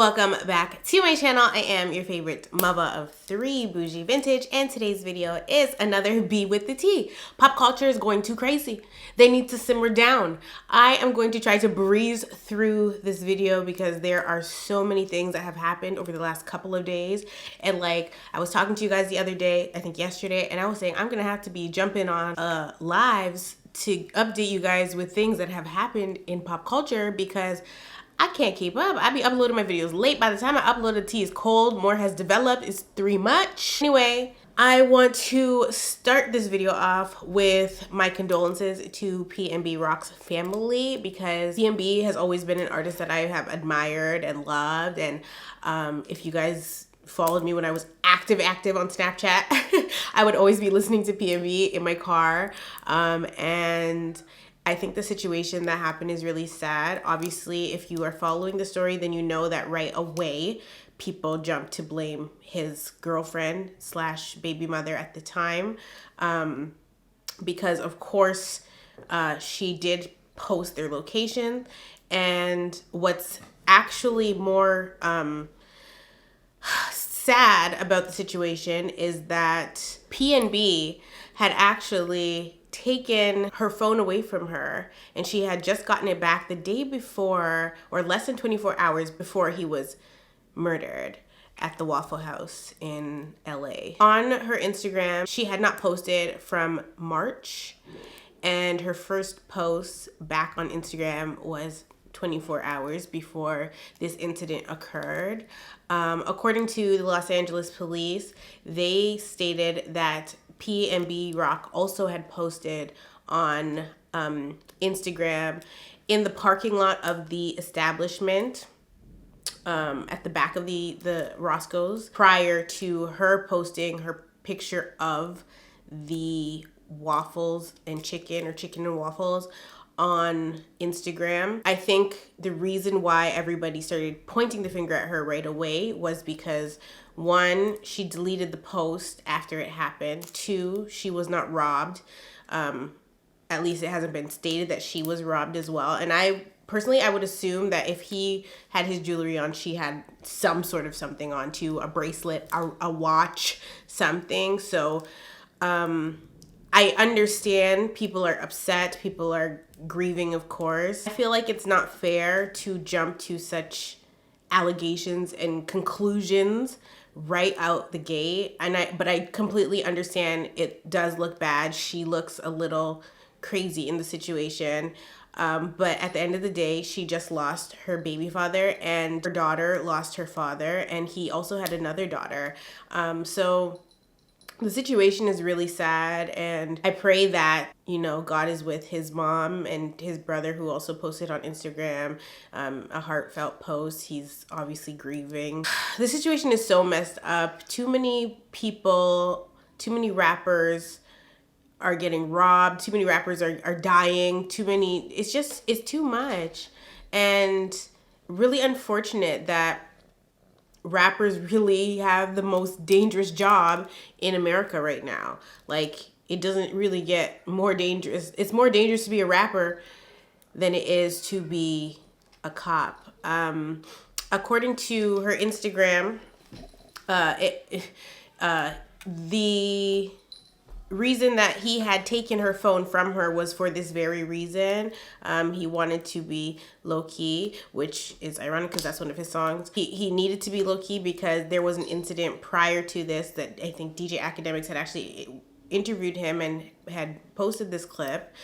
Welcome back to my channel. I am your favorite mother of three, Bougie Vintage, and today's video is another Be With The Tea. Pop culture is going too crazy. They need to simmer down. I am going to try to breeze through this video because there are so many things that have happened over the last couple of days. And like, I was talking to you guys the other day, I think yesterday, and I was saying I'm gonna have to be jumping on lives to update you guys with things that have happened in pop culture because I can't keep up. I be uploading my videos late. By the time I upload, the tea is cold. More has developed. It's too much. Anyway, I want to start this video off with my condolences to PnB Rock's family because PnB has always been an artist that I have admired and loved. And if you guys followed me when I was active on Snapchat, I would always be listening to PnB in my car. And I think the situation that happened is really sad. Obviously, if you are following the story, then you know that right away, people jumped to blame his girlfriend slash baby mother at the time. Because of course, she did post their location. And what's actually more sad about the situation is that PnB had actually taken her phone away from her, and she had just gotten it back the day before, or less than 24 hours before he was murdered at the Waffle House in LA. On her Instagram, she had not posted from March, and her first post back on Instagram was 24 hours before this incident occurred. According to the Los Angeles police, they stated that PnB Rock also had posted on Instagram in the parking lot of the establishment at the back of the Roscoe's prior to her posting her picture of the waffles and chicken, or chicken and waffles, on Instagram. I think the reason why everybody started pointing the finger at her right away was because, one, she deleted the post after it happened. Two, she was not robbed. At least it hasn't been stated that she was robbed as well. And I personally, I would assume that if he had his jewelry on, she had some sort of something on too, a bracelet, a watch, something. So I understand people are upset, people are grieving, of course. I feel like it's not fair to jump to such allegations and conclusions right out the gate. But I completely understand it does look bad. She looks a little crazy in the situation. But at the end of the day, she just lost her baby father, and her daughter lost her father, and he also had another daughter. So the situation is really sad, and I pray that, you know, God is with his mom and his brother, who also posted on Instagram a heartfelt post. He's obviously grieving. The situation is so messed up. Too many people, too many rappers are getting robbed. Too many rappers are dying. It's too much. And really unfortunate that rappers really have the most dangerous job in America right now. Like, it doesn't really get more dangerous. It's more dangerous to be a rapper than it is to be a cop. According to her Instagram, the reason that he had taken her phone from her was for this very reason. He wanted to be low-key, which is ironic because that's one of his songs. He needed to be low-key because there was an incident prior to this that I think DJ Academics had actually interviewed him and had posted this clip.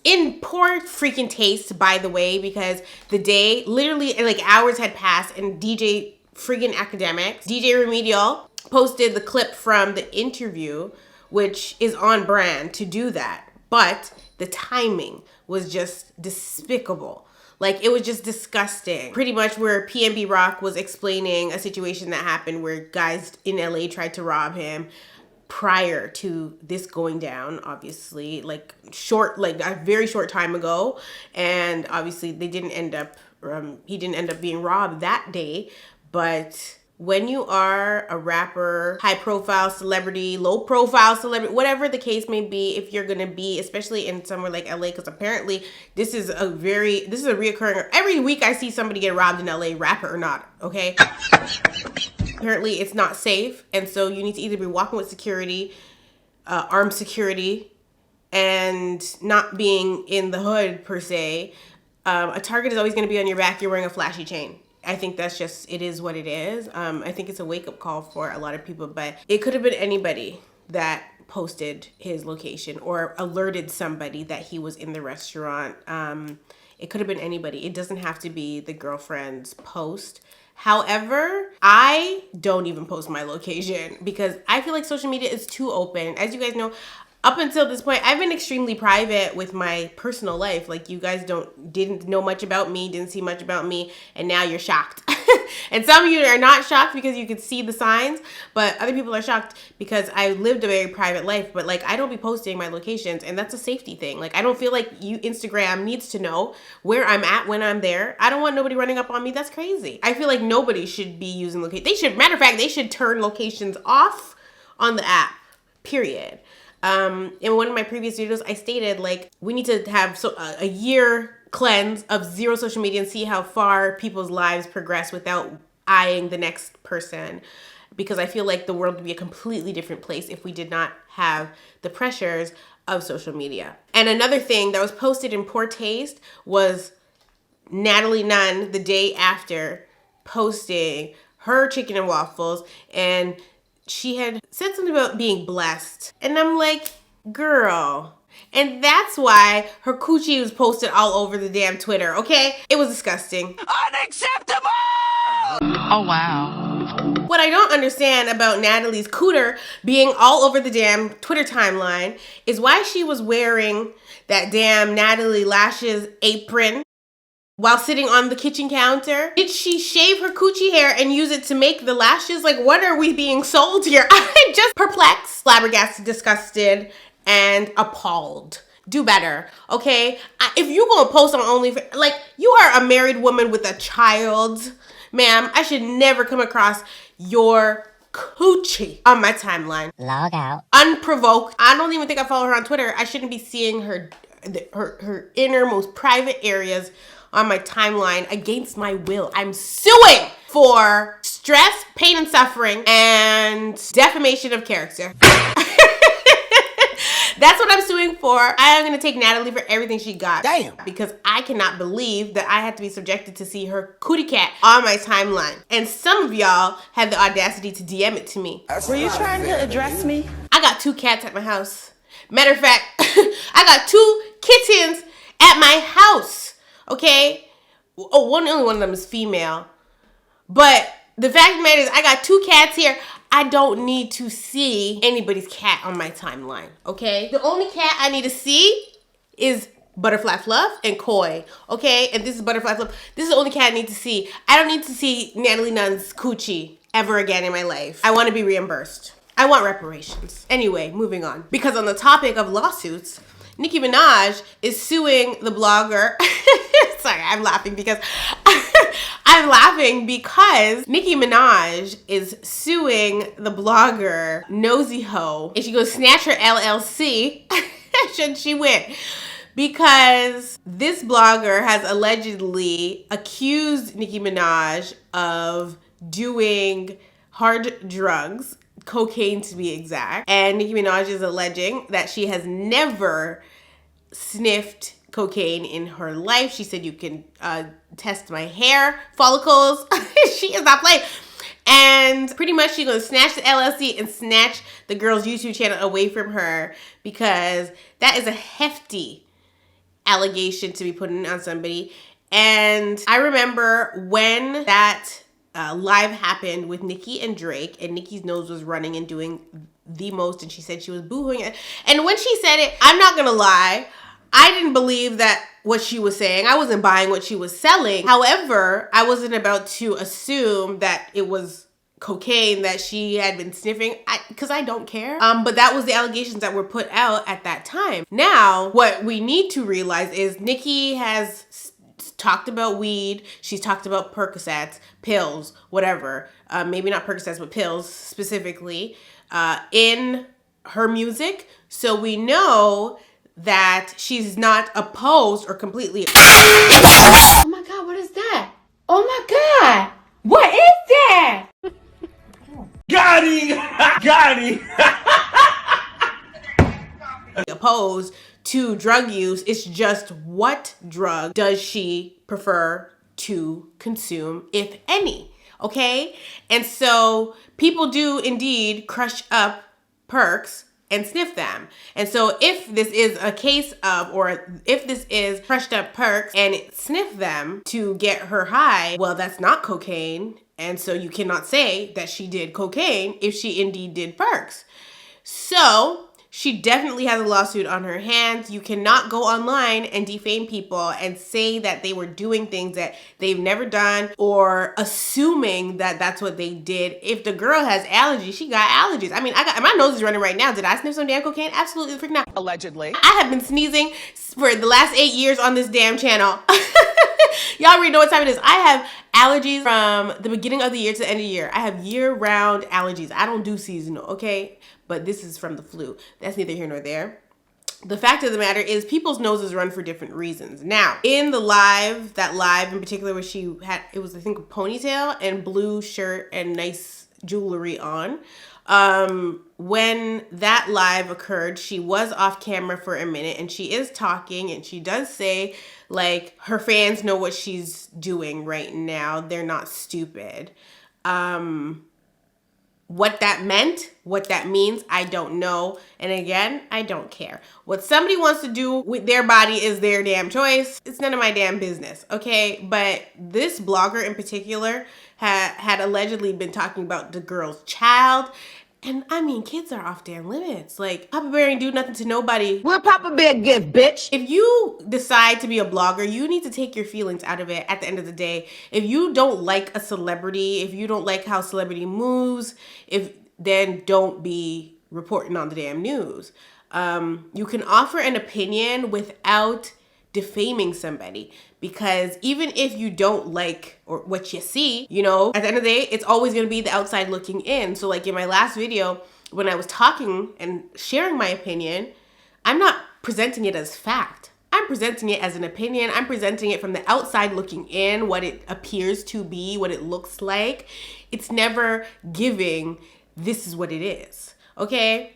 In poor freaking taste, by the way, because the day, literally like hours had passed, and DJ friggin' Academics, DJ Remedial, posted the clip from the interview, which is on brand to do that. But the timing was just despicable. Like, it was just disgusting. Pretty much where PnB Rock was explaining a situation that happened where guys in LA tried to rob him prior to this going down, obviously, like a very short time ago. And obviously they didn't end up, he didn't end up being robbed that day. But when you are a rapper, high profile celebrity, low profile celebrity, whatever the case may be, if you're gonna be, especially in somewhere like LA, because apparently this is a reoccurring, every week I see somebody get robbed in LA, rapper or not, okay? Apparently it's not safe, and so you need to either be walking with security, armed security, and not being in the hood per se. A target is always gonna be on your back, you're wearing a flashy chain. I think that's just, it is what it is. I think it's a wake-up call for a lot of people, but it could have been anybody that posted his location or alerted somebody that he was in the restaurant. It could have been anybody. It doesn't have to be the girlfriend's post. However, I don't even post my location because I feel like social media is too open. As you guys know, up until this point, I've been extremely private with my personal life. Like, you guys didn't know much about me, didn't see much about me, and now you're shocked. And some of you are not shocked because you could see the signs, but other people are shocked because I lived a very private life. But like, I don't be posting my locations, and that's a safety thing. Like, I don't feel like Instagram needs to know where I'm at when I'm there. I don't want nobody running up on me. That's crazy. I feel like nobody should be using location. Matter of fact, they should turn locations off on the app, period. In one of my previous videos, I stated like we need to have a year cleanse of zero social media and see how far people's lives progress without eyeing the next person. Because I feel like the world would be a completely different place if we did not have the pressures of social media. And another thing that was posted in poor taste was Natalie Nunn the day after posting her chicken and waffles, and she had said something about being blessed. And I'm like, girl. And that's why her coochie was posted all over the damn Twitter, okay? It was disgusting. Unacceptable! Oh, wow. What I don't understand about Natalie's cooter being all over the damn Twitter timeline is why she was wearing that damn Natalie Lashes apron while sitting on the kitchen counter. Did she shave her coochie hair and use it to make the lashes? Like, what are we being sold here? I'm just perplexed, flabbergasted, disgusted, and appalled. Do better, okay? If you gonna post on OnlyFans, like, you are a married woman with a child, ma'am, I should never come across your coochie on my timeline. Log out. Unprovoked. I don't even think I follow her on Twitter. I shouldn't be seeing her innermost private areas on my timeline against my will. I'm suing for stress, pain, and suffering, and defamation of character. That's what I'm suing for. I am going to take Natalie for everything she got. Damn. Because I cannot believe that I had to be subjected to see her cootie cat on my timeline. And some of y'all had the audacity to DM it to me. Were you trying to address me? I got 2 cats at my house. Matter of fact, I got 2 kittens at my house. Okay? Oh, only one of them is female. But the fact of the matter is, I got 2 cats here. I don't need to see anybody's cat on my timeline, okay? The only cat I need to see is Butterfly Fluff and Koi, okay? And this is Butterfly Fluff. This is the only cat I need to see. I don't need to see Natalie Nunn's coochie ever again in my life. I want to be reimbursed. I want reparations. Anyway, moving on. Because on the topic of lawsuits, Nicki Minaj is suing the blogger. Sorry, I'm laughing because Nicki Minaj is suing the blogger Nosey Heaux, and she goes snatch her LLC should she win. Because this blogger has allegedly accused Nicki Minaj of doing hard drugs, cocaine to be exact. And Nicki Minaj is alleging that she has never sniffed cocaine in her life. She said, you can test my hair follicles. She is not playing. And pretty much she's gonna snatch the LLC and snatch the girl's YouTube channel away from her, because that is a hefty allegation to be putting on somebody. And I remember when that live happened with Nicki and Drake, and Nicki's nose was running and doing the most, and she said she was boohooing. And when she said it, I'm not gonna lie, I didn't believe that what she was saying. I wasn't buying what she was selling. However, I wasn't about to assume that it was cocaine that she had been sniffing, because I don't care. But that was the allegations that were put out at that time. Now, what we need to realize is Nicki has talked about weed. She's talked about Percocets, pills, whatever. Maybe not Percocets, but pills specifically in her music. So we know that she's not opposed or completely. Oh my God, what is that? Oh my God, what is that? Got him! Got him! Opposed to drug use. It's just what drug does she prefer to consume, if any? Okay? And so people do indeed crush up perks and sniff them. And so if this is a case of, or if this is crushed up perks and sniff them to get her high, well, that's not cocaine. And so you cannot say that she did cocaine if she indeed did perks. So she definitely has a lawsuit on her hands. You cannot go online and defame people and say that they were doing things that they've never done or assuming that that's what they did. If the girl has allergies, she got allergies. I mean, my nose is running right now. Did I sniff some damn cocaine? Absolutely freaking not. Allegedly. I have been sneezing for the last 8 years on this damn channel. Y'all already know what time it is. I have allergies from the beginning of the year to the end of the year. I have year-round allergies. I don't do seasonal, okay? But this is from the flu. That's neither here nor there. The fact of the matter is people's noses run for different reasons. Now, in the live, that live in particular where she had, it was I think a ponytail and blue shirt and nice jewelry on. When that live occurred, she was off camera for a minute and she is talking and she does say like her fans know what she's doing right now. They're not stupid. What that meant, what that means, I don't know. And again, I don't care. What somebody wants to do with their body is their damn choice. It's none of my damn business, okay? But this blogger in particular had allegedly been talking about the girl's child. And I mean, kids are off damn limits. Like, Papa Bear ain't do nothing to nobody. Will Papa Bear give, bitch? If you decide to be a blogger, you need to take your feelings out of it at the end of the day. If you don't like a celebrity, if you don't like how celebrity moves, then don't be reporting on the damn news. You can offer an opinion without defaming somebody, because even if you don't like or what you see, you know, at the end of the day, it's always going to be the outside looking in. So like in my last video, when I was talking and sharing my opinion, I'm not presenting it as fact. I'm presenting it as an opinion. I'm presenting it from the outside looking in, what it appears to be, what it looks like. It's never giving, this is what it is, okay?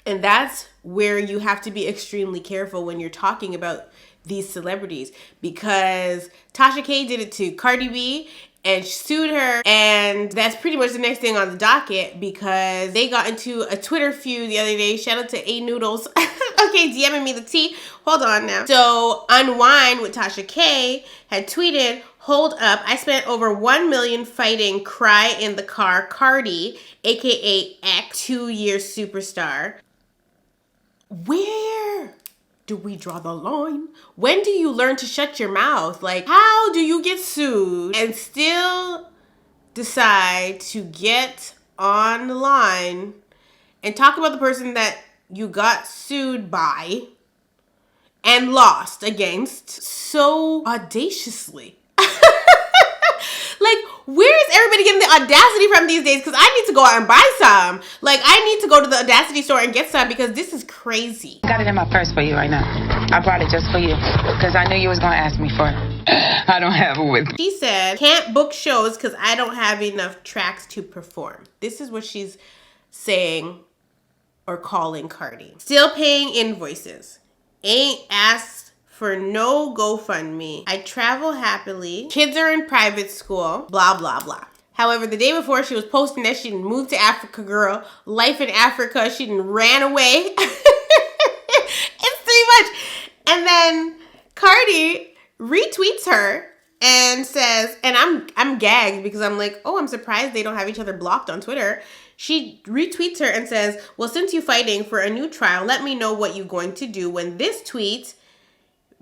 And that's where you have to be extremely careful when you're talking about these celebrities, because Tasha K did it to Cardi B and sued her, and that's pretty much the next thing on the docket because they got into a Twitter feud the other day. Shout out to A Noodles. Okay, DMing me the tea. Hold on now. So Unwind with Tasha K had tweeted, "Hold up, I spent over 1 million fighting Cry in the Car Cardi, aka X, 2-year superstar. Where do we draw the line? When do you learn to shut your mouth? Like, how do you get sued and still decide to get on the line and talk about the person that you got sued by and lost against so audaciously?" Like, where is everybody getting the audacity from these days? Because I need to go out and buy some. Like, I need to go to the Audacity store and get some because this is crazy. I got it in my purse for you right now. I brought it just for you because I knew you was going to ask me for it. I don't have it with me. She said, "Can't book shows because I don't have enough tracks to perform." This is what she's saying or calling Cardi. "Still paying invoices. Ain't asked for no GoFundMe. I travel happily. Kids are in private school. Blah, blah, blah." However, the day before she was posting that she didn't move to Africa, girl. Life in Africa. She didn't ran away. It's too much. And then Cardi retweets her and says, and I'm gagged because I'm like, oh, I'm surprised they don't have each other blocked on Twitter. She retweets her and says, "Well, since you're fighting for a new trial, let me know what you're going to do when this tweet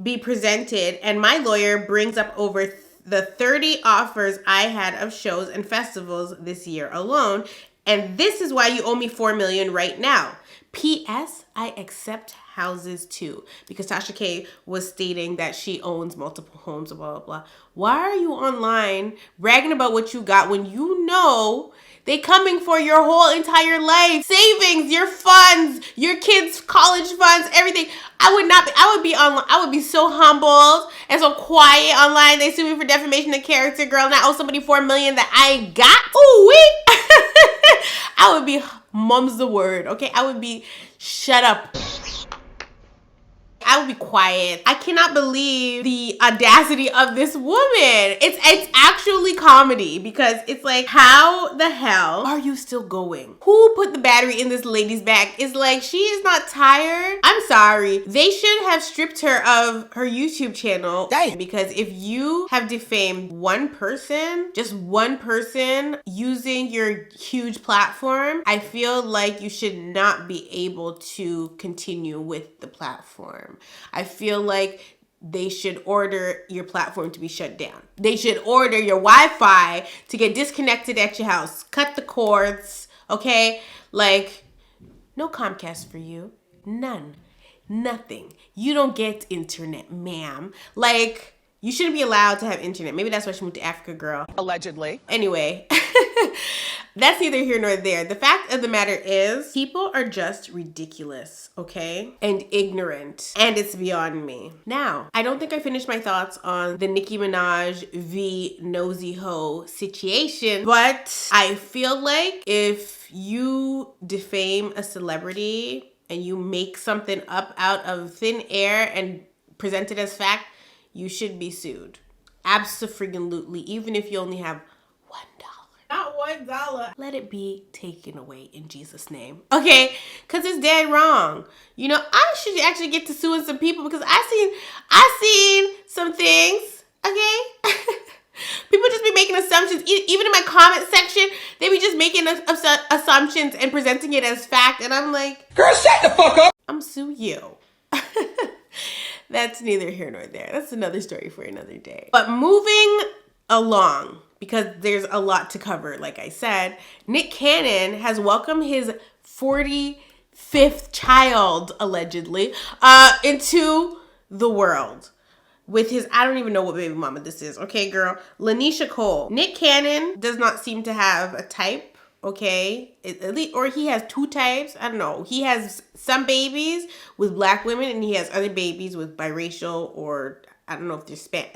be presented and my lawyer brings up over the 30 offers I had of shows and festivals this year alone. And this is why you owe me $4 million right now. P.S. I accept houses too. Because Tasha K was stating that she owns multiple homes, blah, blah, blah. Why are you online bragging about what you got when you know they coming for your whole entire life? Savings, your funds, your kids' college funds, everything. I would be so humbled and so quiet online. They sue me for defamation of character, girl, and I owe somebody $4 million that I ain't got. Ooh, wait. I would be, mum's the word, okay? I would be, shut up. I would be quiet. I cannot believe the audacity of this woman. It's actually comedy because it's like, how the hell are you still going? Who put the battery in this lady's back? It's like, she is not tired. I'm sorry. They should have stripped her of her YouTube channel. Dang. Because if you have defamed one person, just one person using your huge platform, I feel like you should not be able to continue with the platform. I feel like they should order your platform to be shut down. They should order your Wi-Fi to get disconnected at your house. Cut the cords, okay? Like, no Comcast for you. None. Nothing. You don't get internet, ma'am. Like, you shouldn't be allowed to have internet. Maybe that's why she moved to Africa, girl. Allegedly. Anyway, that's neither here nor there. The fact of the matter is, people are just ridiculous, okay? And ignorant. And it's beyond me. Now, I don't think I finished my thoughts on the Nicki Minaj v. Nosey Heaux situation, but I feel like if you defame a celebrity and you make something up out of thin air and present it as fact, you should be sued. Abso-friggin-lutely, even if you only have $1. Not $1. Let it be taken away in Jesus' name. Okay? Because it's dead wrong. You know, I should actually get to suing some people because I seen some things, okay? People just be making assumptions. Even in my comment section, they be just making assumptions and presenting it as fact. And I'm like, girl, shut the fuck up. I'm sue you. That's neither here nor there. That's another story for another day. But moving along, because there's a lot to cover, like I said, Nick Cannon has welcomed his 45th child, allegedly, into the world. With his, I don't even know what baby mama this is. Okay, girl. Lanisha Cole. Nick Cannon does not seem to have a type. Okay, at least, or he has two types. I don't know. He has some babies with black women, and he has other babies with biracial, or I don't know if they're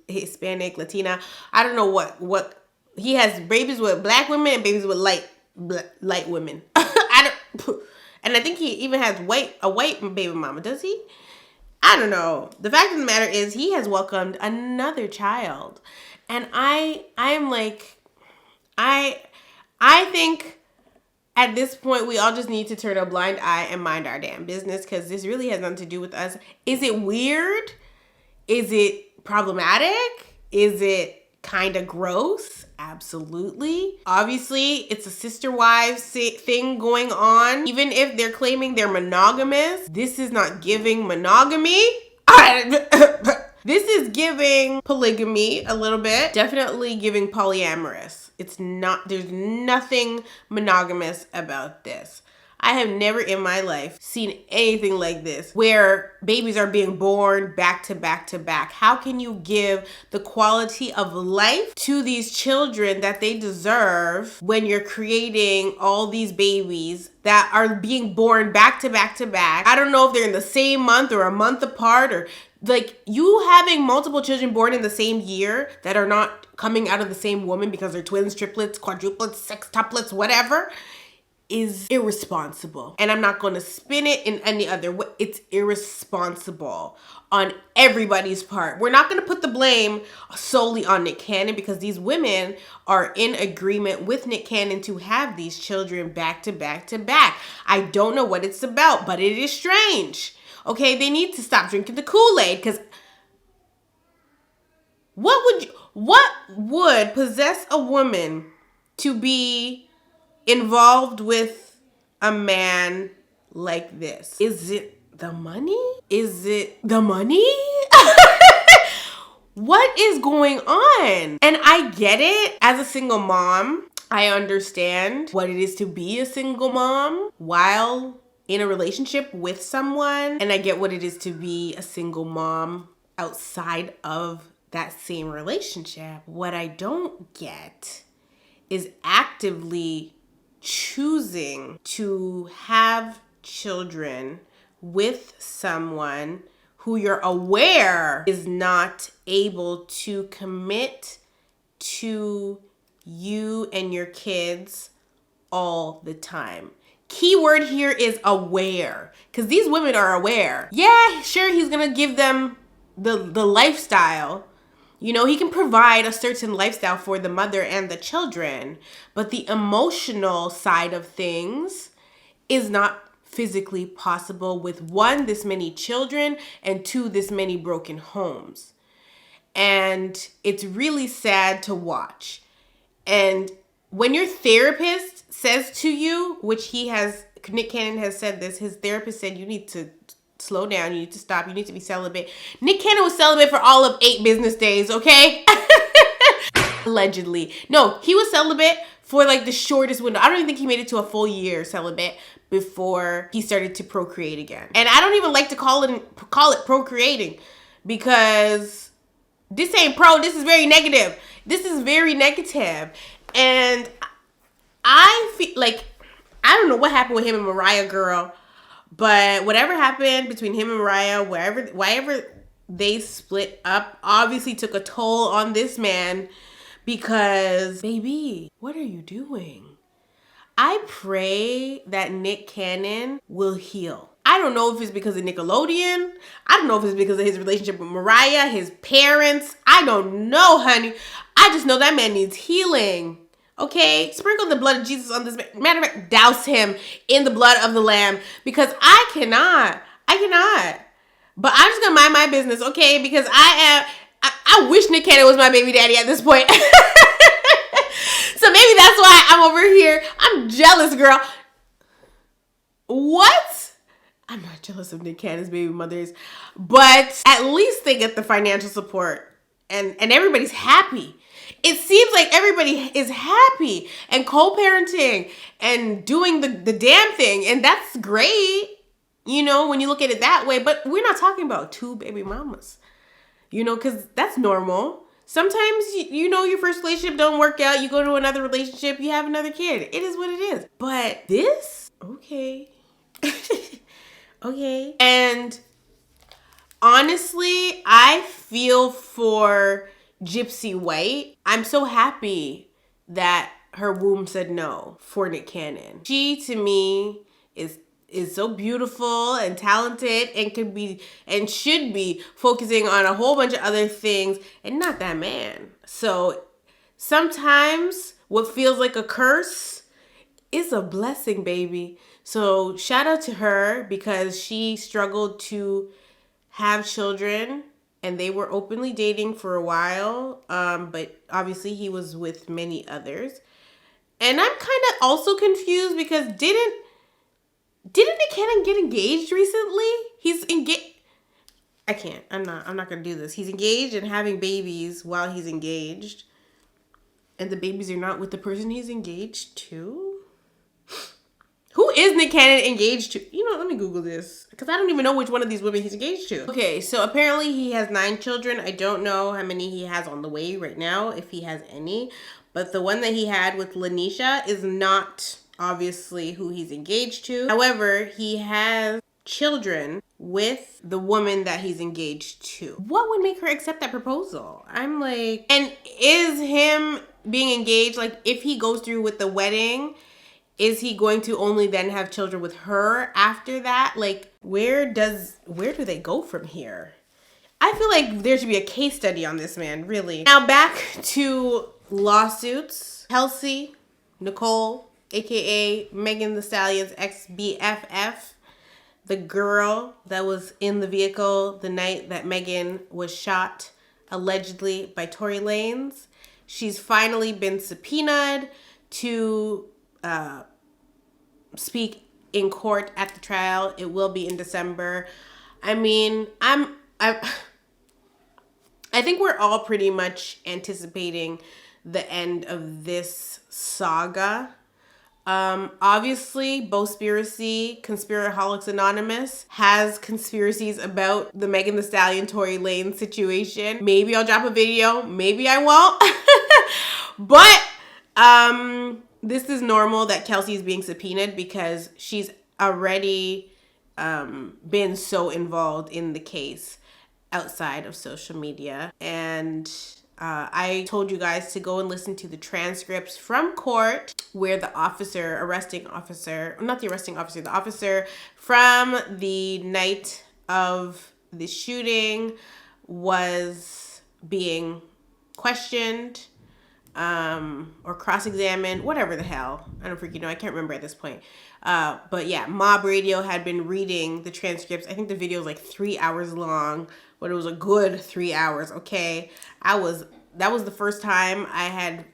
Hispanic, Latina. I don't know what. He has babies with black women and babies with light women. And I think he even has a white baby mama. Does he? I don't know. The fact of the matter is, he has welcomed another child, and I'm like, I think at this point, we all just need to turn a blind eye and mind our damn business because this really has nothing to do with us. Is it weird? Is it problematic? Is it kind of gross? Absolutely. Obviously, it's a sister wives thing going on. Even if they're claiming they're monogamous, this is not giving monogamy. This is giving polygamy a little bit. Definitely giving polyamorous. It's not, there's nothing monogamous about this. I have never in my life seen anything like this where babies are being born back to back to back. How can you give the quality of life to these children that they deserve when you're creating all these babies that are being born back to back to back? I don't know if they're in the same month or a month apart, or like you having multiple children born in the same year that are not coming out of the same woman because they're twins, triplets, quadruplets, sextuplets, whatever, is irresponsible. And I'm not going to spin it in any other way. It's irresponsible on everybody's part. We're not going to put the blame solely on Nick Cannon because these women are in agreement with Nick Cannon to have these children back to back to back. I don't know what it's about, but it is strange. Okay, they need to stop drinking the Kool-Aid because what would possess a woman to be involved with a man like this? Is it the money? Is it the money? What is going on? And I get it. As a single mom, I understand what it is to be a single mom while in a relationship with someone. And I get what it is to be a single mom outside of that same relationship. What I don't get is actively choosing to have children with someone who you're aware is not able to commit to you and your kids all the time. Keyword here is aware, because these women are aware. Yeah, sure, he's gonna give them the lifestyle. You know, he can provide a certain lifestyle for the mother and the children, but the emotional side of things is not physically possible with one, this many children, and two, this many broken homes. And it's really sad to watch. And when your therapist says to you, which Nick Cannon has said this, his therapist said, you need to slow down, you need to stop, you need to be celibate. Nick Cannon was celibate for all of 8 business days, okay? Allegedly. No, he was celibate for like the shortest window. I don't even think he made it to a full year celibate before he started to procreate again. And I don't even like to call it procreating, because this ain't this is very negative. This is very negative. And I feel like, I don't know what happened with him and Mariah, girl, but whatever happened between him and Mariah, wherever they split up, obviously took a toll on this man, because, baby, what are you doing? I pray that Nick Cannon will heal. I don't know if it's because of Nickelodeon. I don't know if it's because of his relationship with Mariah, his parents. I don't know, honey. I just know that man needs healing. Okay? Sprinkle the blood of Jesus on this man. Matter of fact, douse him in the blood of the Lamb, because I cannot. But I'm just gonna mind my business, okay? Because I wish Nick Cannon was my baby daddy at this point. So maybe that's why I'm over here. I'm jealous, girl. What? I'm not jealous of Nick Cannon's baby mothers, but at least they get the financial support, and everybody's happy. It seems like everybody is happy and co-parenting and doing the damn thing, and that's great, you know, when you look at it that way. But we're not talking about 2 baby mamas, you know, because that's normal. Sometimes, you know, your first relationship don't work out. You go to another relationship, you have another kid. It is what it is. But this? Okay. Okay. And honestly, I feel for Gypsy White. I'm so happy that her womb said no for Nick Cannon. She, to me, is so beautiful and talented, and should be focusing on a whole bunch of other things and not that man. So sometimes what feels like a curse is a blessing, baby. So shout out to her, because she struggled to have children, and they were openly dating for a while. But obviously he was with many others. And I'm kind of also confused, because didn't Nick Cannon get engaged recently? He's engaged. I'm not gonna do this. He's engaged and having babies while he's engaged, and the babies are not with the person he's engaged to. Who is Nick Cannon engaged to? You know, let me Google this, because I don't even know which one of these women he's engaged to. Okay, so apparently he has 9 children. I don't know how many he has on the way right now, if he has any. But the one that he had with Lanisha is not obviously who he's engaged to. However, he has children with the woman that he's engaged to. What would make her accept that proposal? I'm like, and is him being engaged, like, if he goes through with the wedding, is he going to only then have children with her after that? Like, where do they go from here? I feel like there should be a case study on this man, really. Now back to lawsuits. Kelsey Nicole, aka Megan Thee Stallion's ex-BFF, the girl that was in the vehicle the night that Megan was shot, allegedly, by Tory Lanez. She's finally been subpoenaed to speak in court at the trial. It will be in December. I mean, I think we're all pretty much anticipating the end of this saga. Obviously, Bowspiracy, Conspiraholics Anonymous, has conspiracies about the Megan Thee Stallion, Tory Lanez situation. Maybe I'll drop a video, maybe I won't. But this is normal that Kelsey's being subpoenaed because she's already been so involved in the case outside of social media. And I told you guys to go and listen to the transcripts from court where the officer from the night of the shooting was being questioned or cross-examined, whatever the hell. I don't freaking know. I can't remember at this point. But yeah, Mob Radio had been reading the transcripts. I think the video was like 3 hours long, but it was a good 3 hours, okay? That was the first time I had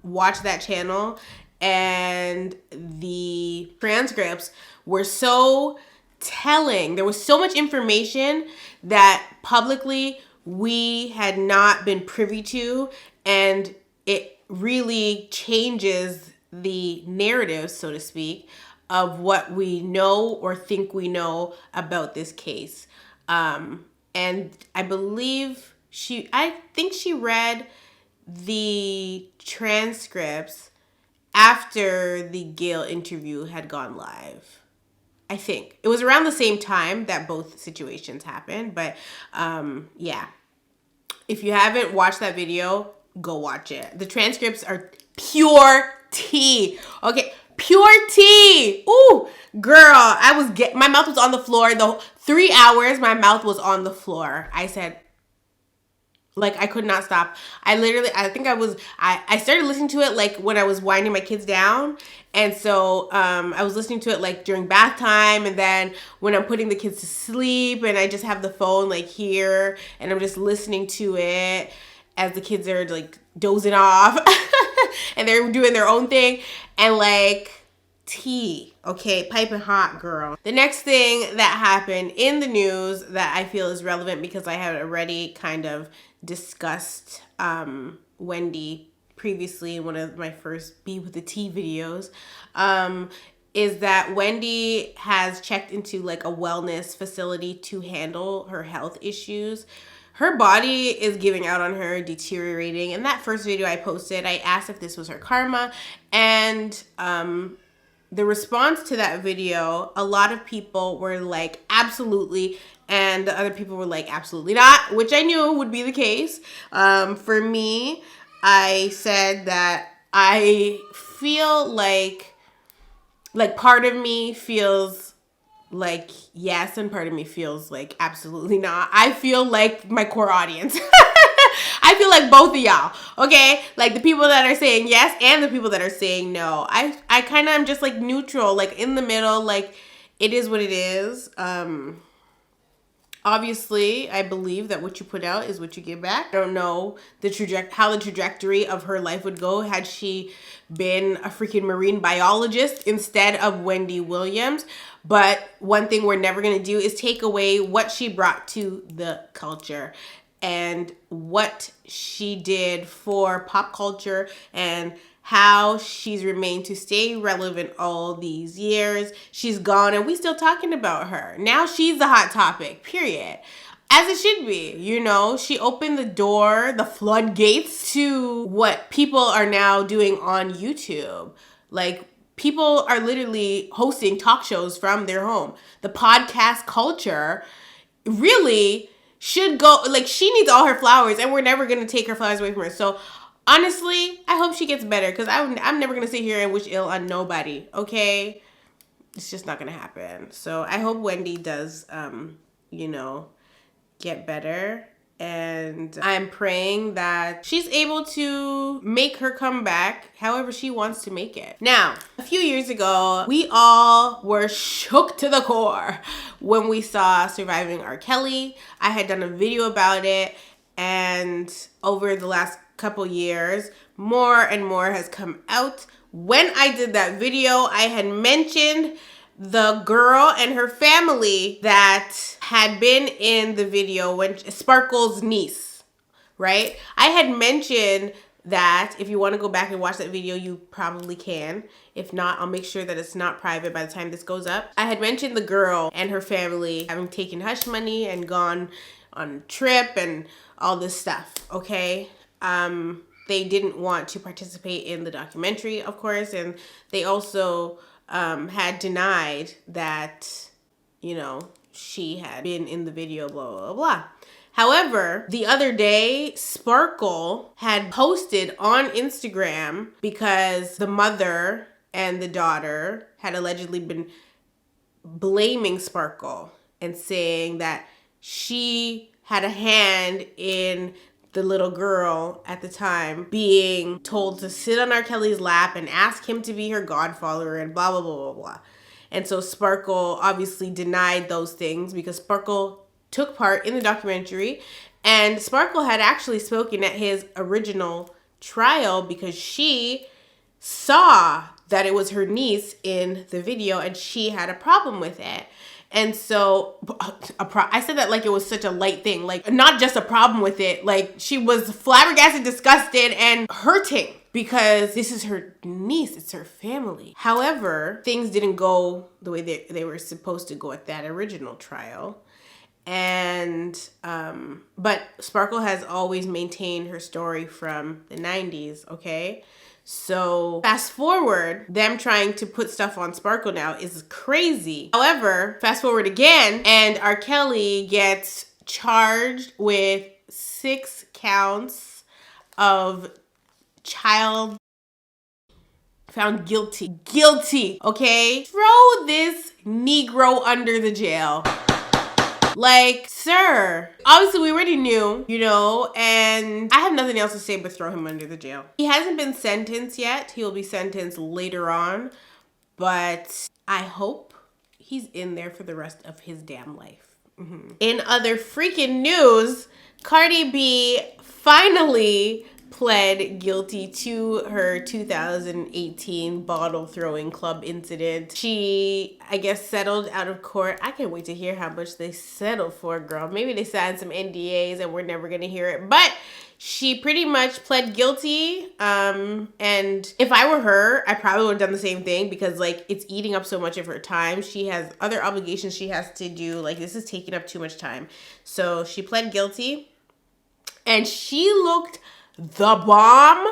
watched that channel, and the transcripts were so telling. There was so much information that publicly we had not been privy to, and it really changes the narrative, so to speak, of what we know or think we know about this case. And I believe I think she read the transcripts after the Gayle interview had gone live. I think it was around the same time that both situations happened, but yeah. If you haven't watched that video, go watch it. The transcripts are pure tea. Okay, pure tea. Ooh, girl, my mouth was on the floor. The 3 hours, my mouth was on the floor. I said, like, I could not stop. I started listening to it like when I was winding my kids down. And so I was listening to it like during bath time, and then when I'm putting the kids to sleep, and I just have the phone like here and I'm just listening to it as the kids are like dozing off and they're doing their own thing, and like tea, okay, piping hot, girl. The next thing that happened in the news that I feel is relevant because I had already kind of discussed Wendy previously in one of my first Be With The Tea videos, is that Wendy has checked into like a wellness facility to handle her health issues. Her body is giving out on her, deteriorating. In that first video I posted, I asked if this was her karma, and the response to that video, a lot of people were like, absolutely, and the other people were like, absolutely not, which I knew would be the case. For me, I said that I feel like part of me feels like yes, and part of me feels like absolutely not. I feel like my core audience. I feel like both of y'all, okay? Like the people that are saying yes and the people that are saying no. I kind of am just like neutral, like in the middle, like it is what it is. Obviously, I believe that what you put out is what you get back. I don't know how the trajectory of her life would go had she been a freaking marine biologist instead of Wendy Williams. But one thing we're never going to do is take away what she brought to the culture and what she did for pop culture and how she's remained to stay relevant all these years. She's gone and we still talking about her. Now she's the hot topic, period. As it should be, you know, she opened the door, the floodgates to what people are now doing on YouTube. Like, people are literally hosting talk shows from their home. The podcast culture really should go, like, she needs all her flowers and we're never going to take her flowers away from her. So honestly, I hope she gets better because I'm never going to sit here and wish ill on nobody, okay? It's just not going to happen. So I hope Wendy does, you know, get better. And I'm praying that she's able to make her comeback however she wants to make it. Now, a few years ago, we all were shook to the core when we saw Surviving R. Kelly. I had done a video about it, and over the last couple years, more and more has come out. When I did that video, I had mentioned the girl and her family that had been in the video, when Sparkle's niece, right? I had mentioned that if you want to go back and watch that video, you probably can. If not, I'll make sure that it's not private by the time this goes up. I had mentioned the girl and her family having taken hush money and gone on a trip and all this stuff, okay? They didn't want to participate in the documentary, of course, and they also had denied that, you know, she had been in the video, blah, blah, blah. However, the other day, Sparkle had posted on Instagram because the mother and the daughter had allegedly been blaming Sparkle and saying that she had a hand in the little girl at the time being told to sit on R. Kelly's lap and ask him to be her godfather and blah, blah, blah, blah, blah. And so Sparkle obviously denied those things because Sparkle took part in the documentary, and Sparkle had actually spoken at his original trial because she saw that it was her niece in the video and she had a problem with it. And so I said that like it was such a light thing, like not just a problem with it, like she was flabbergasted, disgusted, and hurting because this is her niece, it's her family. However, things didn't go the way they were supposed to go at that original trial. And but Sparkle has always maintained her story from the 90s, okay? So fast forward, them trying to put stuff on Sparkle now is crazy. However, fast forward again, and R. Kelly gets charged with 6 counts of child, found guilty, okay? Throw this Negro under the jail. Like, sir, obviously we already knew, you know, and I have nothing else to say but throw him under the jail. He hasn't been sentenced yet. He'll be sentenced later on, but I hope he's in there for the rest of his damn life. In other freaking news, Cardi B finally pled guilty to her 2018 bottle throwing club incident. She, I guess, settled out of court. I can't wait to hear how much they settled for, girl. Maybe they signed some NDAs and we're never gonna hear it, but she pretty much pled guilty. And if I were her, I probably would have done the same thing because like it's eating up so much of her time. She has other obligations she has to do. Like this is taking up too much time. So she pled guilty and she looked thebomb.com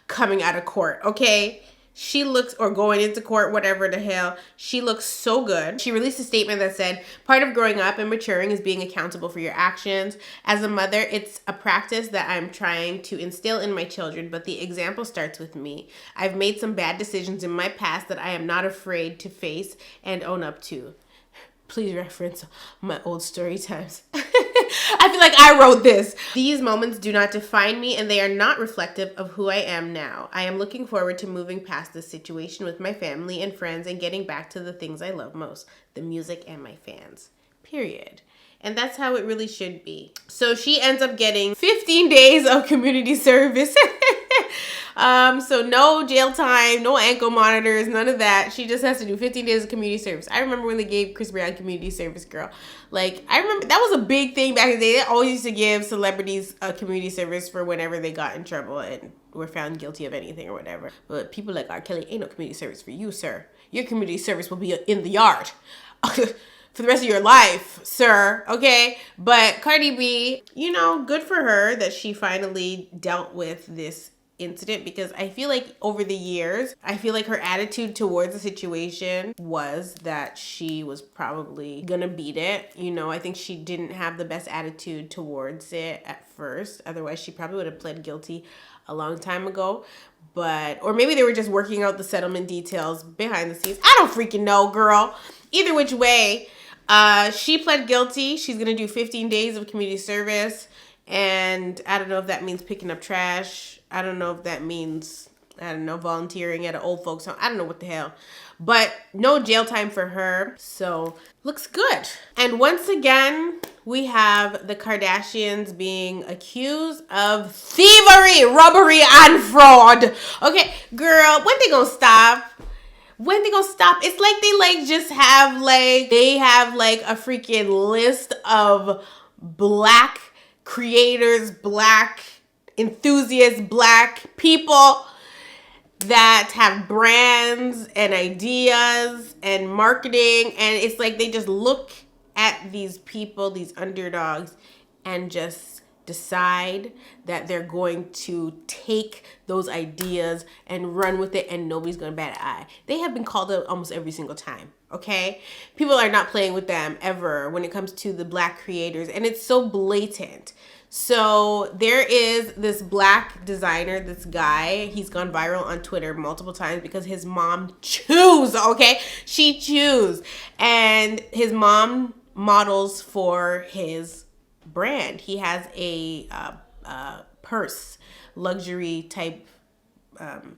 coming out of court, okay? She looks, or going into court, whatever the hell, she looks so good. She released a statement that said, part of growing up and maturing is being accountable for your actions. As a mother, it's a practice that I'm trying to instill in my children, but the example starts with me. I've made some bad decisions in my past that I am not afraid to face and own up to. Please reference my old story times. I feel like I wrote this. These moments do not define me and they are not reflective of who I am now. I am looking forward to moving past this situation with my family and friends and getting back to the things I love most, the music and my fans, period. And that's how it really should be. So she ends up getting 15 days of community service. So no jail time, no ankle monitors, none of that. She just has to do 15 days of community service. I remember when they gave Chris Brown community service, girl. Like, I remember that was a big thing back in the day. They always used to give celebrities a community service for whenever they got in trouble and were found guilty of anything or whatever. But people like R. Kelly, ain't no community service for you, sir. Your community service will be in the yard. For the rest of your life, sir, okay? But Cardi B, you know, good for her that she finally dealt with this incident because I feel like over the years, I feel like her attitude towards the situation was that she was probably gonna beat it. You know, I think she didn't have the best attitude towards it at first. Otherwise, she probably would have pled guilty a long time ago. But, or maybe they were just working out the settlement details behind the scenes. I don't freaking know, girl. Either which way, she pled guilty. She's gonna do 15 days of community service. And I don't know if that means picking up trash. I don't know if that means, I don't know, volunteering at an old folks home. I don't know what the hell. But no jail time for her. So looks good. And once again, we have the Kardashians being accused of thievery, robbery, and fraud. Okay, girl, when they gonna stop? When they gonna stop? It's like they like just have like, they have like a freaking list of black creators, black enthusiast black people that have brands and ideas and marketing, and it's like they just look at these people, these underdogs, and just decide that they're going to take those ideas and run with it, and nobody's gonna bat an eye. They have been called out almost every single time, okay? People are not playing with them ever when it comes to the black creators, and it's so blatant. So there is this black designer, this guy, he's gone viral on Twitter multiple times because his mom chews, okay? She chews. And his mom models for his brand. He has a purse, luxury type,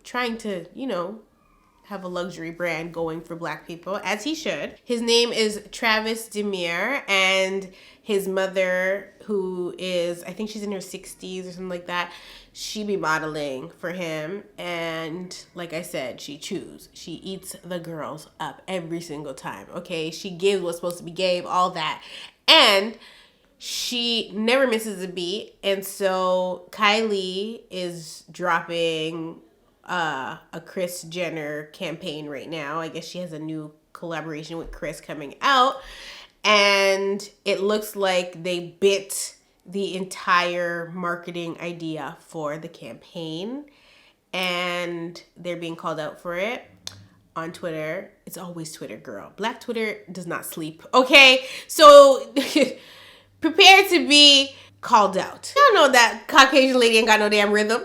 trying to, you know, have a luxury brand going for black people, as he should. His name is Travis Demir, and his mother, who is, I think she's in her 60s or something like that, she be modeling for him. And like I said, she chews. She eats the girls up every single time, okay? She gives what's supposed to be gave, all that. And she never misses a beat. And so Kylie is dropping a Kris Jenner campaign right now. I guess she has a new collaboration with Kris coming out, and it looks like they bit the entire marketing idea for the campaign, and they're being called out for it on Twitter. It's always Twitter, girl. Black Twitter does not sleep, okay? So prepare to be called out. Y'all know that Caucasian lady ain't got no damn rhythm.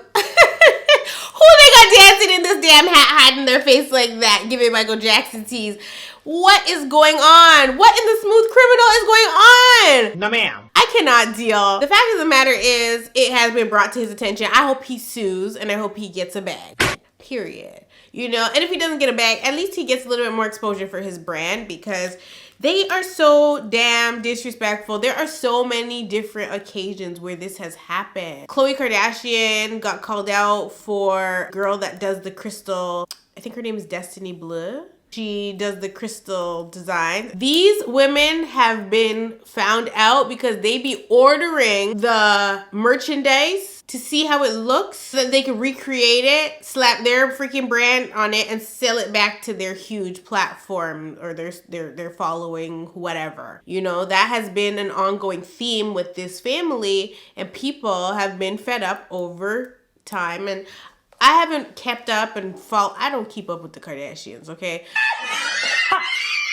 Who they got dancing in this damn hat, hiding their face like that, giving Michael Jackson tease? What is going on? What in the Smooth Criminal is going on? No, ma'am. I cannot deal. The fact of the matter is, it has been brought to his attention. I hope he sues, and I hope he gets a bag. Period. You know, and if he doesn't get a bag, at least he gets a little bit more exposure for his brand, because they are so damn disrespectful. There are so many different occasions where this has happened. Khloe Kardashian got called out for a girl that does the crystal, I think her name is Destiny Bleu. She does the crystal design. These women have been found out because they be ordering the merchandise to see how it looks so that they can recreate it, slap their freaking brand on it, and sell it back to their huge platform or their following, whatever. You know, that has been an ongoing theme with this family, and people have been fed up over time. And I haven't kept up and I don't keep up with the Kardashians, okay?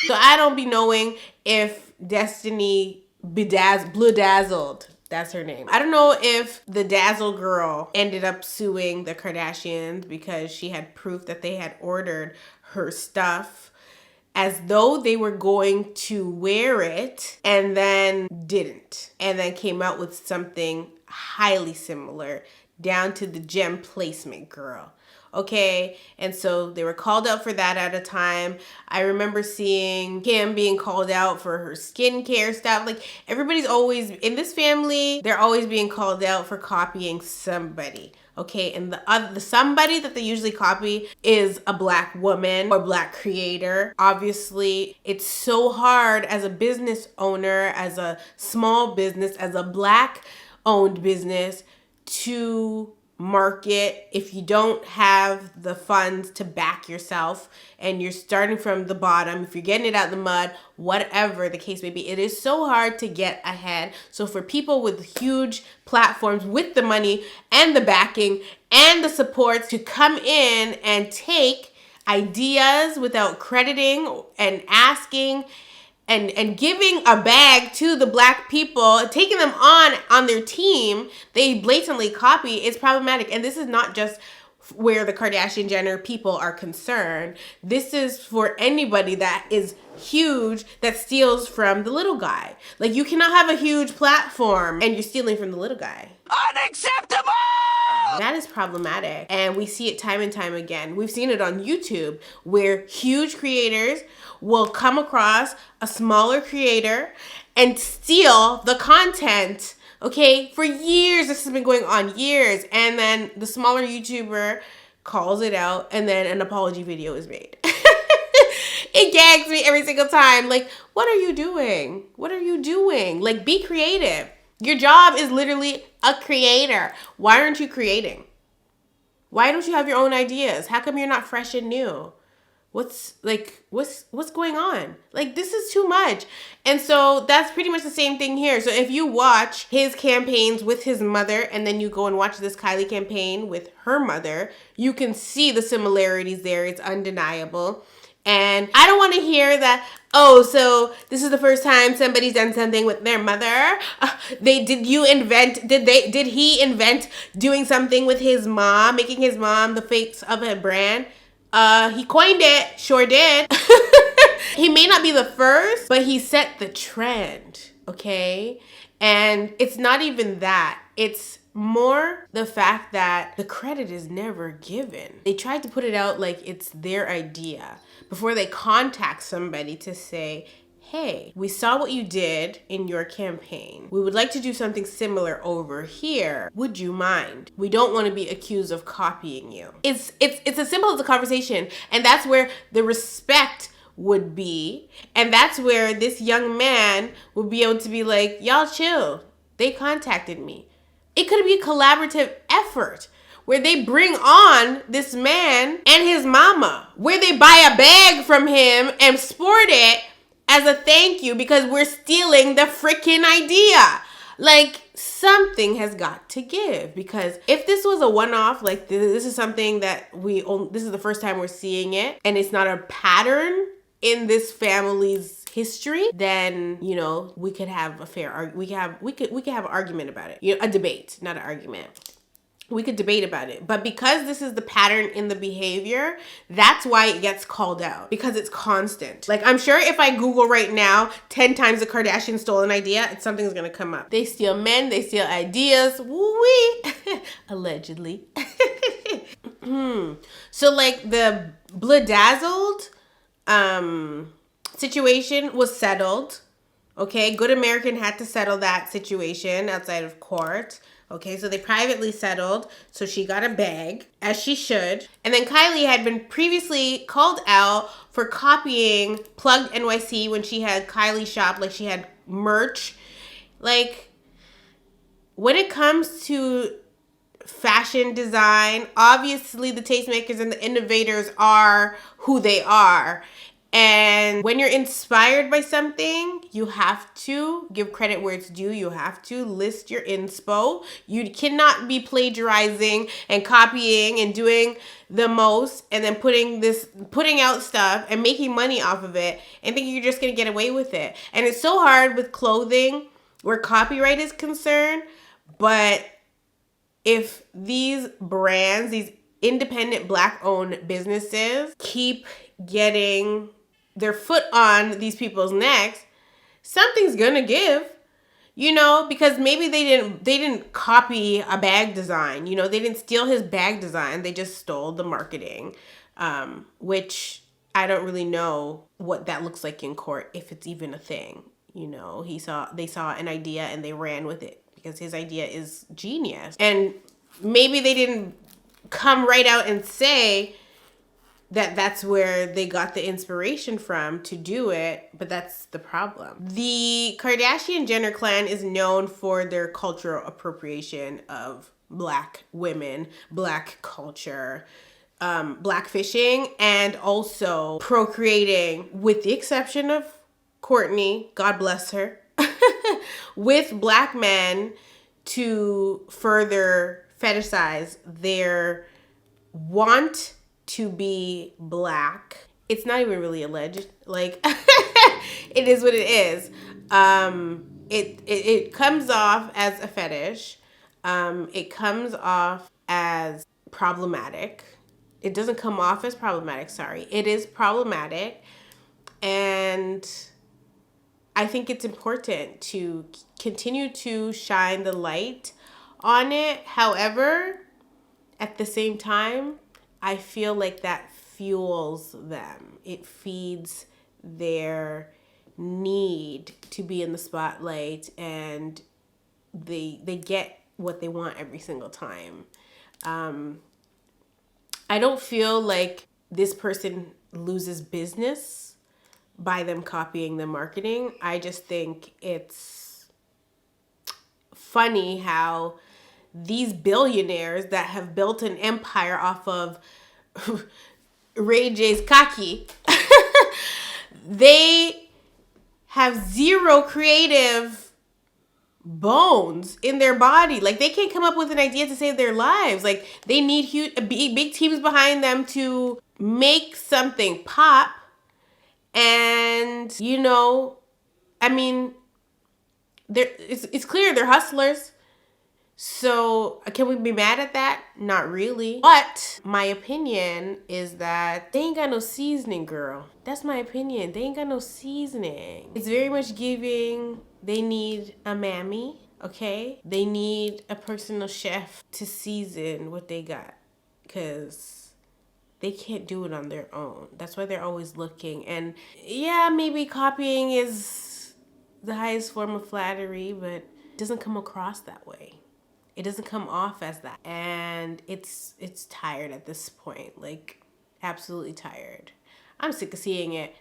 So I don't be knowing if Destiny Blue-dazzled, that's her name. I don't know if the Dazzle girl ended up suing the Kardashians because she had proof that they had ordered her stuff as though they were going to wear it and then didn't. And then came out with something highly similar, down to the gem placement, girl. Okay, and so they were called out for that at a time. I remember seeing Kim being called out for her skincare stuff. Like, everybody's always, in this family, they're always being called out for copying somebody. Okay, and the somebody that they usually copy is a black woman or black creator. Obviously, it's so hard as a business owner, as a small business, as a black owned business to market if you don't have the funds to back yourself and you're starting from the bottom, if you're getting it out of the mud, whatever the case may be. It is so hard to get ahead. So for people with huge platforms, with the money and the backing and the support to come in and take ideas without crediting and asking and giving a bag to the black people, taking them on their team, they blatantly copy, is problematic. And this is not just where the Kardashian Jenner people are concerned. This is for anybody that is huge that steals from the little guy. Like, you cannot have a huge platform and you're stealing from the little guy. Unacceptable! That is problematic. And we see it time and time again. We've seen it on YouTube where huge creators will come across a smaller creator and steal the content. Okay, for years, this has been going on, years. And then the smaller YouTuber calls it out and then an apology video is made. It gags me every single time. Like, what are you doing? What are you doing? Like, be creative. Your job is literally a creator. Why aren't you creating? Why don't you have your own ideas? How come you're not fresh and new? What's going on? Like, this is too much. And so that's pretty much the same thing here. So if you watch his campaigns with his mother and then you go and watch this Kylie campaign with her mother, you can see the similarities there. It's undeniable. And I don't want to hear that, oh, so this is the first time somebody's done something with their mother. Did he invent doing something with his mom, making his mom the face of a brand? He coined it, sure did. He may not be the first, but he set the trend, okay? And it's not even that. It's more the fact that the credit is never given. They tried to put it out like it's their idea before they contact somebody to say, hey, we saw what you did in your campaign. We would like to do something similar over here. Would you mind? We don't want to be accused of copying you. It's as simple as a conversation, and that's where the respect would be, and that's where this young man would be able to be like, y'all chill. They contacted me. It could be a collaborative effort where they bring on this man and his mama, where they buy a bag from him and sport it as a thank you because we're stealing the freaking idea. Like, something has got to give, because if this was a one-off, like this is something that this is the first time we're seeing it, and it's not a pattern in this family's history, then, you know, we could have a fair we could have an argument about it. You know, a debate, not an argument. We could debate about it. But because this is the pattern in the behavior, that's why it gets called out, because it's constant. Like, I'm sure if I Google right now 10 times the Kardashians stole an idea, something's gonna come up. They steal men, they steal ideas. Woo-wee. Allegedly. So like the Bledazzled situation was settled. Okay, Good American had to settle that situation outside of court. Okay, so they privately settled, so she got a bag, as she should. And then Kylie had been previously called out for copying Plugged NYC when she had Kylie shop, like she had merch. Like, when it comes to fashion design, obviously the tastemakers and the innovators are who they are. And when you're inspired by something, you have to give credit where it's due. You have to list your inspo. You cannot be plagiarizing and copying and doing the most and then putting out stuff and making money off of it and thinking you're just gonna get away with it. And it's so hard with clothing where copyright is concerned, but if these brands, these independent Black-owned businesses keep getting their foot on these people's necks, something's gonna give, you know, because maybe they didn't copy a bag design, you know, they didn't steal his bag design, they just stole the marketing, which I don't really know what that looks like in court, if it's even a thing. You know, they saw an idea and they ran with it because his idea is genius. And maybe they didn't come right out and say that that's where they got the inspiration from to do it, but that's the problem. The Kardashian-Jenner clan is known for their cultural appropriation of Black women, Black culture, Black fishing, and also procreating, with the exception of Kourtney, God bless her, with Black men to further fetishize their want to be Black. It's not even really alleged. Like, it is what it is. It comes off as a fetish. It comes off as problematic. It doesn't come off as problematic, sorry. It is problematic. And I think it's important to continue to shine the light on it. However, at the same time, I feel like that fuels them. It feeds their need to be in the spotlight, and they get what they want every single time. I don't feel like this person loses business by them copying the marketing. I just think it's funny how these billionaires that have built an empire off of Ray J's kaki, they have zero creative bones in their body. Like, they can't come up with an idea to save their lives. Like, they need huge, big teams behind them to make something pop. And, you know, I mean, it's clear they're hustlers. So can we be mad at that? Not really. But my opinion is that they ain't got no seasoning, girl. That's my opinion. They ain't got no seasoning. It's very much giving. They need a mammy, okay? They need a personal chef to season what they got, because they can't do it on their own. That's why they're always looking. And yeah, maybe copying is the highest form of flattery, but it doesn't come across that way. It doesn't come off as that. And it's tired at this point. Like, absolutely tired. I'm sick of seeing it.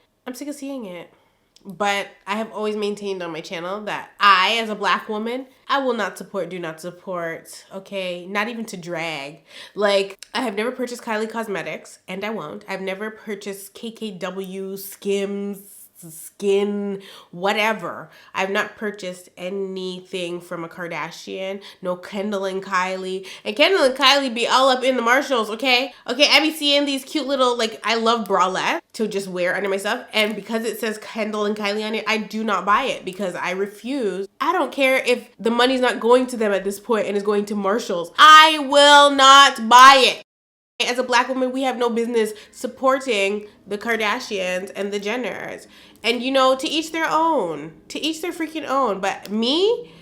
But I have always maintained on my channel that I, as a black woman, I will not support, do not support, okay? Not even to drag. Like, I have never purchased Kylie Cosmetics, and I won't. I've never purchased KKW, Skims, Skin, whatever. I've not purchased anything from a Kardashian. No Kendall and Kylie. And Kendall and Kylie be all up in the Marshalls, okay? Okay, I be seeing these cute little, like, I love bralettes to just wear under my stuff. And because it says Kendall and Kylie on it, I do not buy it because I refuse. I don't care if the money's not going to them at this point and is going to Marshalls. I will not buy it. As a black woman, we have no business supporting the Kardashians and the Jenners. And, you know, to each their own. To each their freaking own. But me,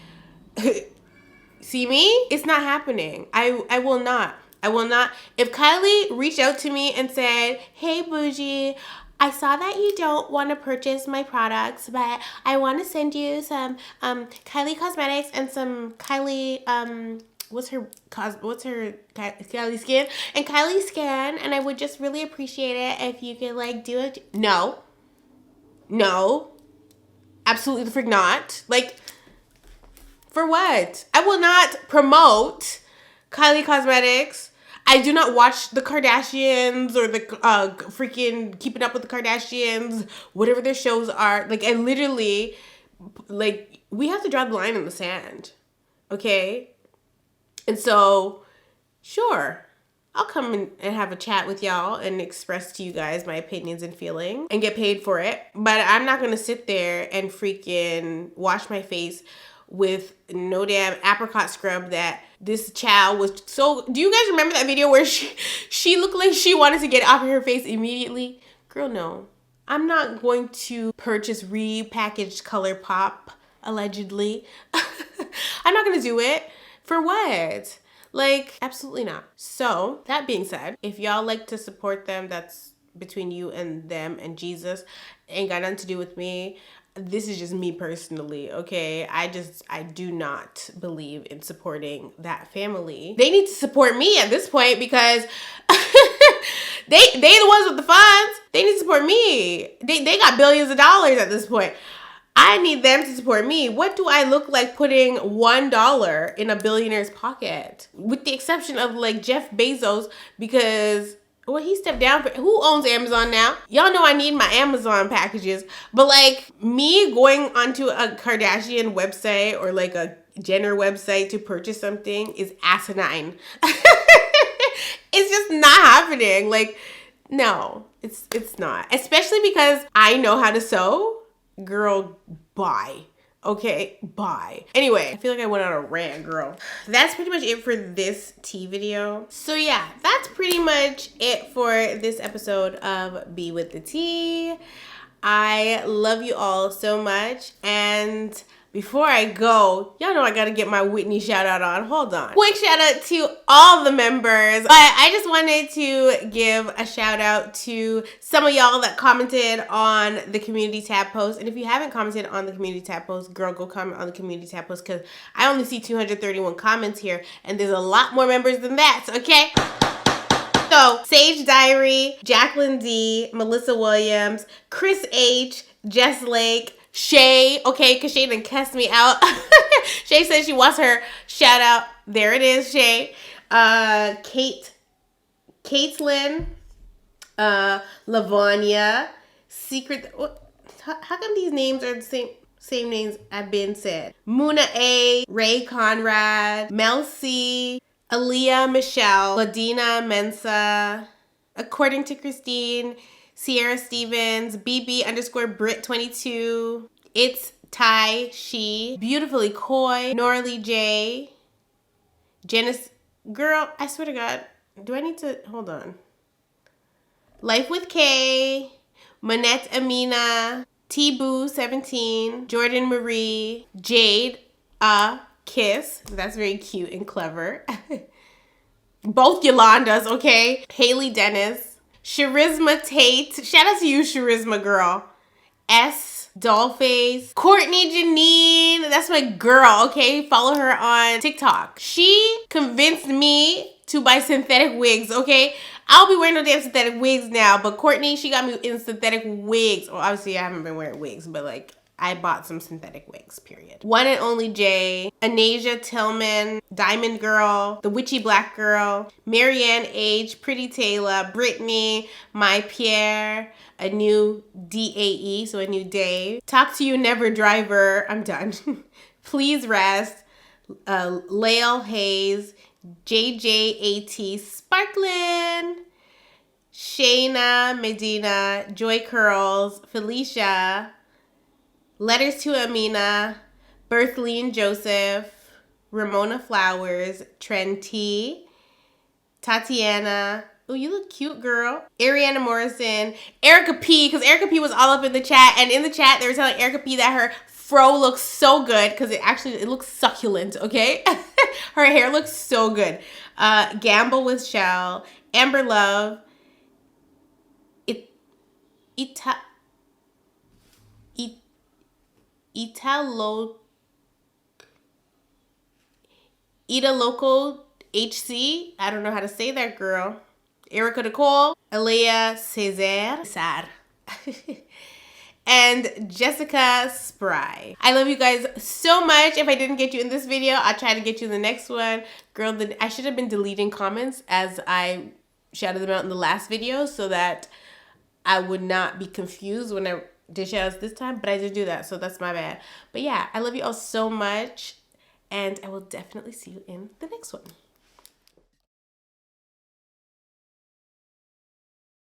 see me? It's not happening. I will not. I will not. If Kylie reached out to me and said, hey, bougie, I saw that you don't want to purchase my products, but I want to send you some Kylie Cosmetics and some Kylie, what's her Kylie Skin and Kylie Skin, and I would just really appreciate it if you could, like, do it. No, absolutely the frick not. Like, for what? I will not promote Kylie Cosmetics. I do not watch the Kardashians or the freaking Keeping Up with the Kardashians, whatever their shows are. Like, I literally, like, we have to draw the line in the sand, okay? And so, sure, I'll come and have a chat with y'all and express to you guys my opinions and feelings and get paid for it. But I'm not going to sit there and freaking wash my face with no damn apricot scrub that this child was so... Do you guys remember that video where she looked like she wanted to get it off of her face immediately? Girl, no. I'm not going to purchase repackaged ColourPop, allegedly. I'm not going to do it. For what? Like, absolutely not. So, that being said, if y'all like to support them, that's between you and them and Jesus. Ain't got nothing to do with me. This is just me personally, okay? I do not believe in supporting that family. They need to support me at this point because they the ones with the funds. They need to support me. They got billions of dollars at this point. I need them to support me. What do I look like putting $1 in a billionaire's pocket? With the exception of, like, Jeff Bezos, because, well, he stepped down. Who owns Amazon now? Y'all know I need my Amazon packages. But, like, me going onto a Kardashian website or, like, a Jenner website to purchase something is asinine. It's just not happening. Like, no, it's not. Especially because I know how to sew. Girl, bye. Okay, bye. Anyway, I feel like I went on a rant, girl. That's pretty much it for this tea video. So yeah, that's pretty much it for this episode of Be With The Tea. I love you all so much. And before I go, y'all know I gotta get my Whitney shout out on. Hold on. Quick shout out to all the members. But I just wanted to give a shout out to some of y'all that commented on the community tab post. And if you haven't commented on the community tab post, girl, go comment on the community tab post because I only see 231 comments here and there's a lot more members than that, okay? So, Sage Diary, Jacqueline D, Melissa Williams, Chris H, Jess Lake, Shay, okay, because Shay done cussed me out. Shay says she wants her shout out. There it is, Shay. Caitlin, Lavonia, Secret. How come these names are the same names I've been said? Muna A, Ray Conrad, Mel C, Aaliyah Michelle, Ladina Mensa, According to Christine, Sierra Stevens, BB_Brit22, It's Ty She, Beautifully Coy, Norley J, Janice. Girl, I swear to God, do I need to hold on? Life with K, Manette Amina, T-Boo17, Jordan Marie, Jade, Kiss. That's very cute and clever. Both Yolandas, okay? Haley Dennis, Charisma Tate. Shout out to you, Charisma girl. S. Dollface, Courtney Janine. That's my girl, okay? Follow her on TikTok. She convinced me to buy synthetic wigs, okay? I'll be wearing no damn synthetic wigs now, but Courtney, she got me in synthetic wigs. Well, obviously, I haven't been wearing wigs, but like, I bought some synthetic wigs, period. One and Only J, Anasia Tillman, Diamond Girl, The Witchy Black Girl, Marianne H, Pretty Taylor, Brittany, My Pierre, a new DAE, so a new Dave. Talk to You Never Driver, I'm done. Please Rest, Lael Hayes, JJAT Sparklin, Shayna Medina, Joy Curls, Felicia, Letters to Amina, Berthleen Joseph, Ramona Flowers, Trenty, Tatiana. Oh, you look cute, girl. Ariana Morrison, Erica P, because Erica P was all up in the chat, and in the chat they were telling Erica P that her fro looks so good because it looks succulent, okay? Her hair looks so good. Gamble with Shell, Amber Love, Ida Loco HC. I don't know how to say that, girl. Erica Nicole, Alea Cesar, and Jessica Spry. I love you guys so much. If I didn't get you in this video, I'll try to get you in the next one. Girl, I should have been deleting comments as I shouted them out in the last video so that I would not be confused when I did shout outs this time, but I did do that, so that's my bad. But yeah, I love you all so much, and I will definitely see you in the next one.